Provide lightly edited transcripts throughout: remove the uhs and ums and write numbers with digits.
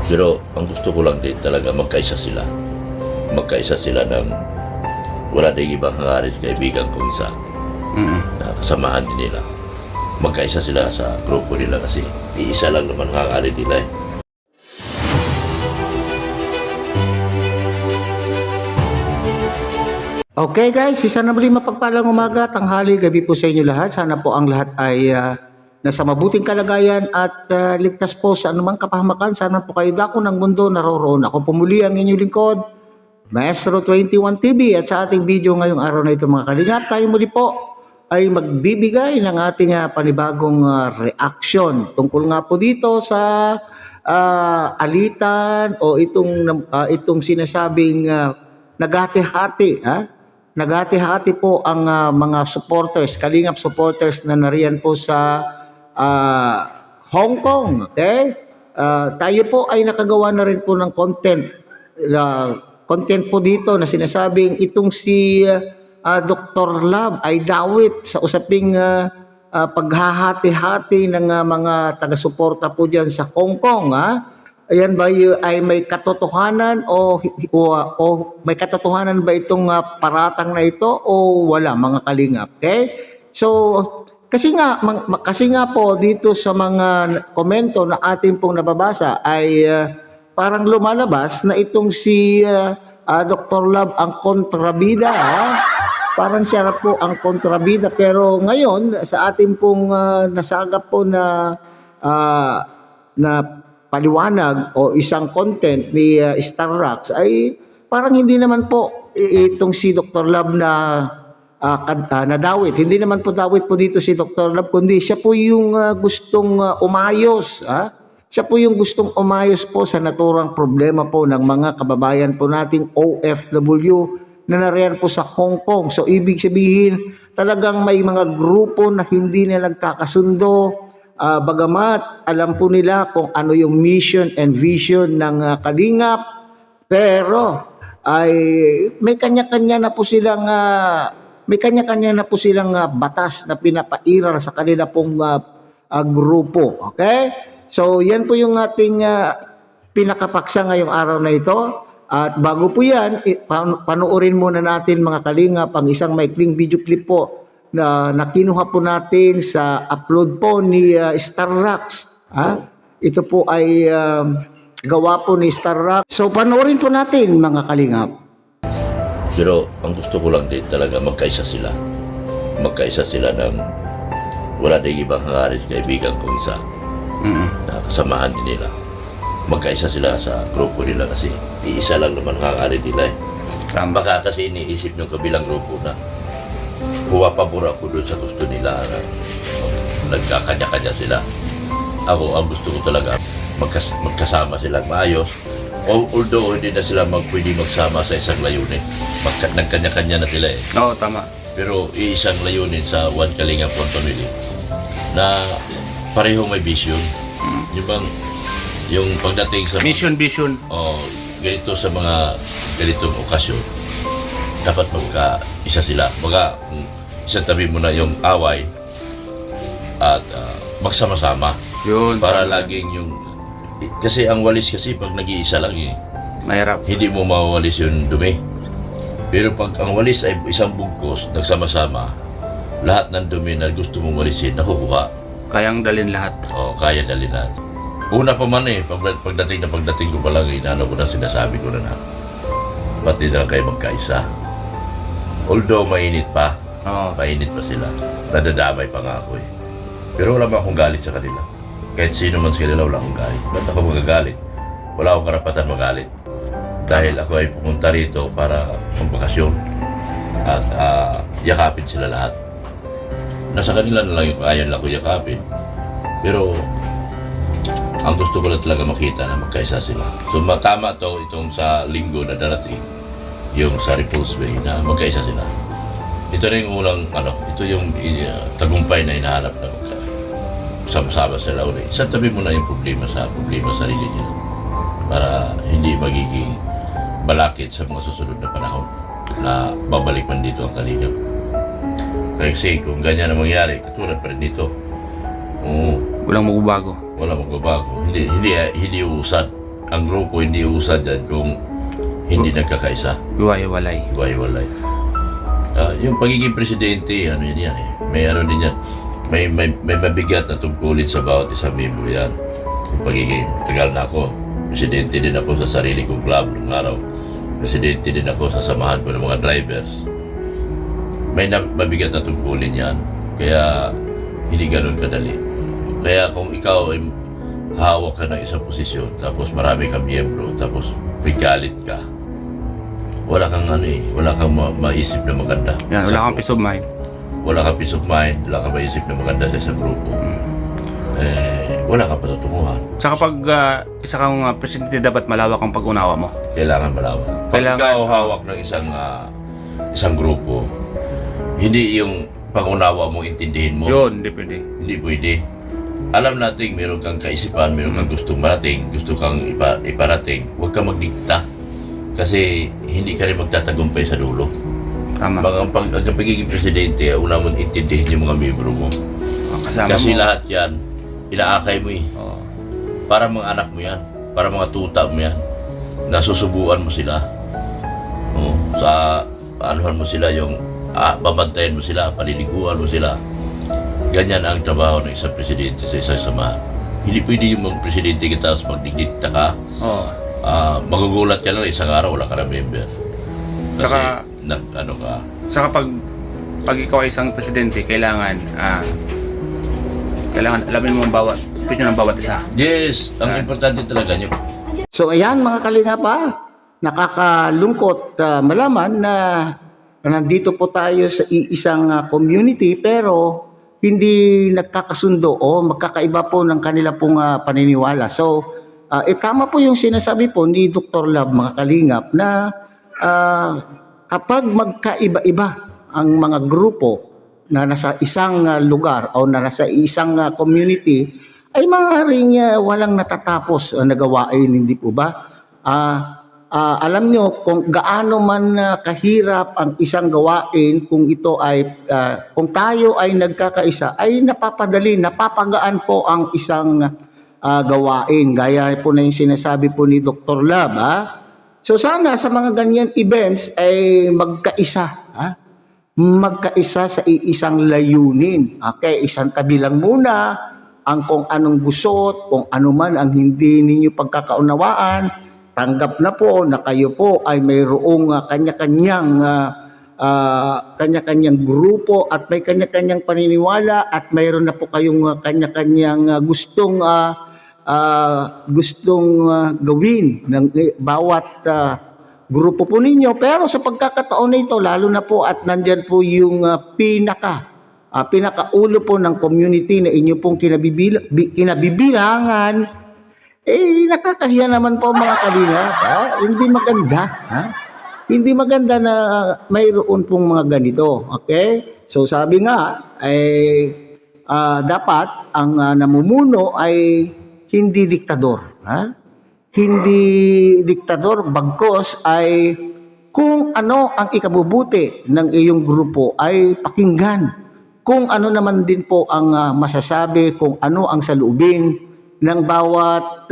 Pero ang gusto ko lang din talaga magkaisa sila. Magkaisa sila ng wala na ibang hangarin sa kaibigan kong isa. Na kasamahan din nila. Magkaisa sila sa grupo nila kasi iisa lang naman hangarin nila eh. Okay guys, isa na muli mapagpalang umaga, tanghali, gabi po sa inyo lahat. Sana po ang lahat ay nasa mabuting kalagayan at ligtas po sa anumang kapahamakan. Sana po kayo dako ng mundo naroroon. Ako pumuli ang inyong lingkod, Maestro 21 TV. At sa ating video ngayong araw na ito mga kalingap, tayo muli po ay magbibigay ng ating panibagong reaction tungkol nga po dito sa alitan o itong sinasabing naghati-hati. Naghati-hati po ang mga supporters, Kalingap supporters na nariyan po sa Hong Kong. Okay? Tayo po ay nakagawa na rin po ng content po dito na sinasabing itong si Dr. Love ay dawit sa usaping paghahati-hati ng mga taga-suporta po dyan sa Hong Kong. Ayan ba ay may katotohanan o may katotohanan ba itong paratang na ito o wala mga kalingap? Okay? So kasi nga po dito sa mga komento na ating pong nababasa ay parang lumalabas na itong si Dr. Love ang kontrabida. Parang siya po ang kontrabida, pero ngayon sa ating pong nasagap po na paliwanag o isang content ni Starrocks ay parang hindi naman po itong si Dr. Love na nadawit. Hindi naman po dawit po dito si Dr. Love, kundi siya po yung gustong umayos. Siya po yung gustong umayos po sa naturang problema po ng mga kababayan po nating OFW na nariyan po sa Hong Kong. So ibig sabihin talagang may mga grupo na hindi na nagkakasundo. Bagamat alam po nila kung ano yung mission and vision ng Kalingap, pero ay may kanya-kanya na po silang batas na pinapairal sa kanila pong grupo. Okay? So yan po yung ating pinakapaksa ngayong araw na ito. At bago po yan, panoorin muna natin mga Kalingap ang isang maikling video clip po na nakinuha po natin sa upload po ni Starrocks. Ito po ay gawa po ni Starrocks. So panoorin po natin mga Kalingap. Pero ang gusto ko lang din talaga magkaisa sila. Magkaisa sila ng wala na ibang hangarin sa kaibigan kong isa. Na kasamahan din nila. Magkaisa sila sa grupo nila kasi iisa lang naman hangarin nila eh. Baka kasi iniisip ng kabilang grupo na pumapabor ako doon sa gusto nila na nagkakanya-kanya sila. Ako, ang gusto ko talaga magkasama silang maayos. Although hindi na sila pwede magsama sa isang layunin. Nagkanya-kanya na sila eh. Oo, tama. Pero iisang layunin sa One Kalingap One Family na parehong may vision. Yung pagdating sa Vision. ganito sa mga ganitong okasyon, dapat magka-isa sila. Baga, isang tabi mo na yung away at magsama-sama. Yun. Para laging yung... Kasi ang walis kasi pag nag-iisa lang mahirap. hindi mo mawawalis yung dumi. Pero pag ang walis ay isang bugkos, nagsama-sama, lahat ng dumi na gusto mong walisin, nakukuha. Kayang dalin lahat. Kaya dalhin natin. Una pa man pagdating ko pa lang, inano ko na, sinasabi ko na pati na kayo magkaisa. Although mainit pa, mainit pa sila, nadadamay pa nga ako eh. Pero wala ba akong galit sa kanila? Kahit sino man sa kanila, wala akong galit. Ba't ako magagalit? Wala akong karapatan magalit. Dahil ako ay pumunta rito para magbakasyon at yakapin sila lahat. Nasa kanila na lang yung kaya lang ko yakapin. Pero ang gusto ko lang talaga makita na magkaisa sila. So tama itong sa linggo na darating, yung sa Repulse Bay na magkaisa sila. Ito na yung unang, ito yung tagumpay na hinahanap na sama-sama sila ulit. Sa tabi mo na yung problema sa sarili niya para hindi magiging balakid sa mga susunod na panahon na babalik man dito ang Kalingap. Kasi kung ganyan na mangyari, katulad pa rin dito. Walang magbabago. Hindi usad. ang grupo hindi usad yan kung hindi nagkakaisa. Iwaiwalay. Walay. Yung pagiging presidente, ano yan eh. May ano din yan. May mabigat na tungkulin sa bawat isang membro yan. Yung pagiging, tagal na ako. Presidente din ako sa sarili kong club nung araw. Presidente din ako sa samahan ko ng mga drivers. Mabigat na tungkulin yan. Kaya hindi ganun kadali. Kaya kung ikaw ay hawak ka ng isang posisyon, tapos marami kang miyembro, tapos pigalit ka, wala kang wala kang maisip na maganda. Yan, wala kang peace of mind. Wala kang peace of mind, wala kang maisip na maganda sa isang grupo. Wala kang patutunguhan. Sa kapag isa kang presidente, dapat malawak ang pag-unawa mo. Kailangan malawak. Pag ikaw hawak ng isang grupo, hindi yung pangunawa mo intindihin mo. Yun, hindi pwede. Hindi pwede. Alam natin, meron kang kaisipan, meron kang gustong marating, gusto kang iparating, huwag kang magdikta. Kasi hindi ka rin magtatagumpay sa dulo. Tama. Ang pagiging presidente, una mo intindihin yung mga miyembro mo. Kasama Kasi mo. lahat yan, inaakay mo eh. Oo. Para mga anak mo yan, para mga tuta mo yan. Nasusubuan mo sila. Sa anuhan mo sila yung babantayan mo sila, paliliguan mo sila. Ganyan ang trabaho ng isang presidente sa isang samahan. Hindi pwede yung presidente ka tapos magdikta ka. Oo. Magugulat ka lang isang araw, wala ka na member. Kasi Saka- ano ka. Saka pag ikaw ay isang presidente, kailangan alamin mo ang bawat opinion ng bawat isa. Yes, ang importante talaga nyo. So ayan mga kalinga pa, nakakalungkot malaman na nandito po tayo sa isang community pero hindi nagkakasundo o magkakaiba po ng kanila pong paniniwala. So tama po yung sinasabi po ni Dr. Love mga kalingap na kapag magkaiba-iba ang mga grupo na nasa isang lugar o na nasa isang community ay maaaring walang natatapos na gawain, hindi po ba? Alam nyo kung gaano man kahirap ang isang gawain kung ito ay kung tayo ay nagkakaisa ay napapagaan po ang isang gawain gaya po na yung sinasabi po ni Dr. Lab. So sana sa mga ganyan events ay magkaisa, magkaisa sa isang layunin. Okay, isang tabi lang muna ang kung anong gusot, kung ano man ang hindi ninyo pagkakaunawaan, tanggap na po na kayo po ay mayroong kanya-kanyang grupo at may kanya-kanyang paniniwala at mayroon na po kayong kanya-kanyang gustong gawin ng bawat grupo po ninyo. Pero sa pagkakataon na ito, lalo na po at nandyan po yung pinakaulo po ng community na inyo pong kinabibilangan, nakakahiya naman po mga kalinga. Hindi maganda. Hindi maganda na mayroon pong mga ganito. Okay? So sabi nga, dapat ang namumuno ay hindi diktador. Hindi diktador, bagkos ay kung ano ang ikabubuti ng iyong grupo ay pakinggan. Kung ano naman din po ang masasabi, kung ano ang saloobin ng bawat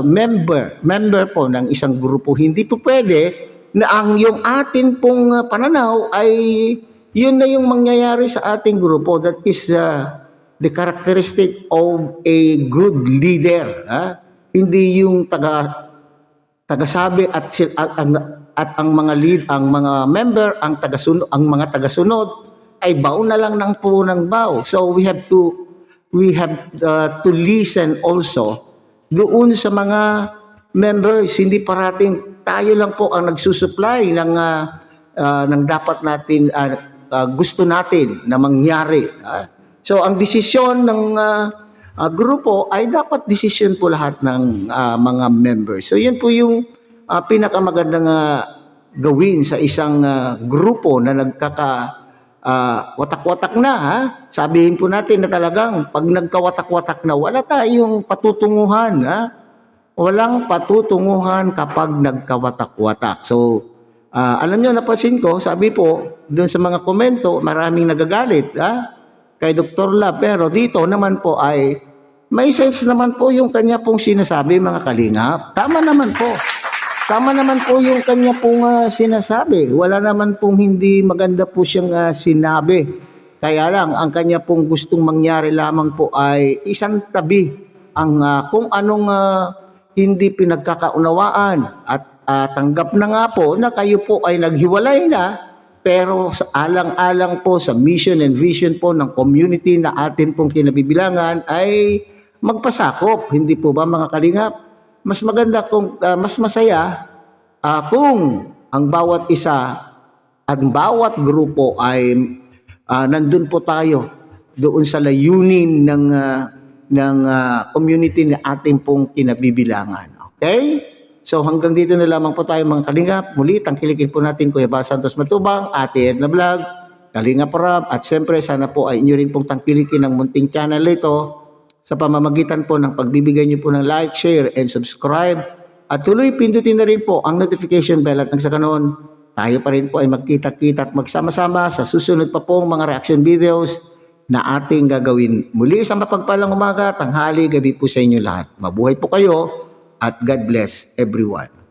member po ng isang grupo. Hindi po pwede na ang yung atin pong pananaw ay yun na yung mangyayari sa ating grupo. That is the characteristic of a good leader. Hindi yung tagasabi at ang mga member, ang mga tagasunod ay baon na lang ng po ng bao. So we have to listen also doon sa mga members. Hindi parating tayo lang po ang nagsusupply ng dapat natin gusto natin na mangyari. So ang desisyon ng grupo ay dapat desisyon po lahat ng mga members. So yun po yung pinakamagandang gawin sa isang grupo na watak-watak na. Sabihin po natin na talagang pag nagkawatak-watak na, wala tayong patutunguhan. Walang patutunguhan kapag nagkawatak-watak. So alam nyo, napansin ko, sabi po doon sa mga komento, maraming nagagalit kay Dr. Lab, pero dito naman po ay may sense naman po yung kanya pong sinasabi, mga kalingap. Tama naman po. Tama naman po yung kanya pong sinasabi. Wala naman pong hindi maganda po siyang sinabi. Kaya lang, ang kanya pong gustong mangyari lamang po ay isang tabi ang kung anong hindi pinagkakaunawaan at tanggap na nga po na kayo po ay naghiwalay na, pero sa alang-alang po sa mission and vision po ng community na atin pong kinabibilangan ay magpasakop. Hindi po ba, mga kalingap? Mas maganda kung mas masaya kung ang bawat isa at bawat grupo ay nandun po tayo doon sa layunin ng community na ating pong kinabibilangan. Okay? So hanggang dito na lamang po tayo, mga kalingap. Muli, tangkilikin po natin Kuya Bas Santos Matubang, Ate Edna Vlog, Kalingap Rab, at siyempre sana po ay inyo rin pong tangkilikin ng munting channel ito sa pamamagitan po ng pagbibigay niyo po ng like, share, and subscribe. At tuloy pindutin na rin po ang notification bell at nang sa kanon, tayo pa rin po ay magkita-kita at magsama-sama sa susunod pa pong mga reaction videos na ating gagawin. Muli, isang mapagpalang umaga, tanghali, gabi po sa inyo lahat. Mabuhay po kayo at God bless everyone.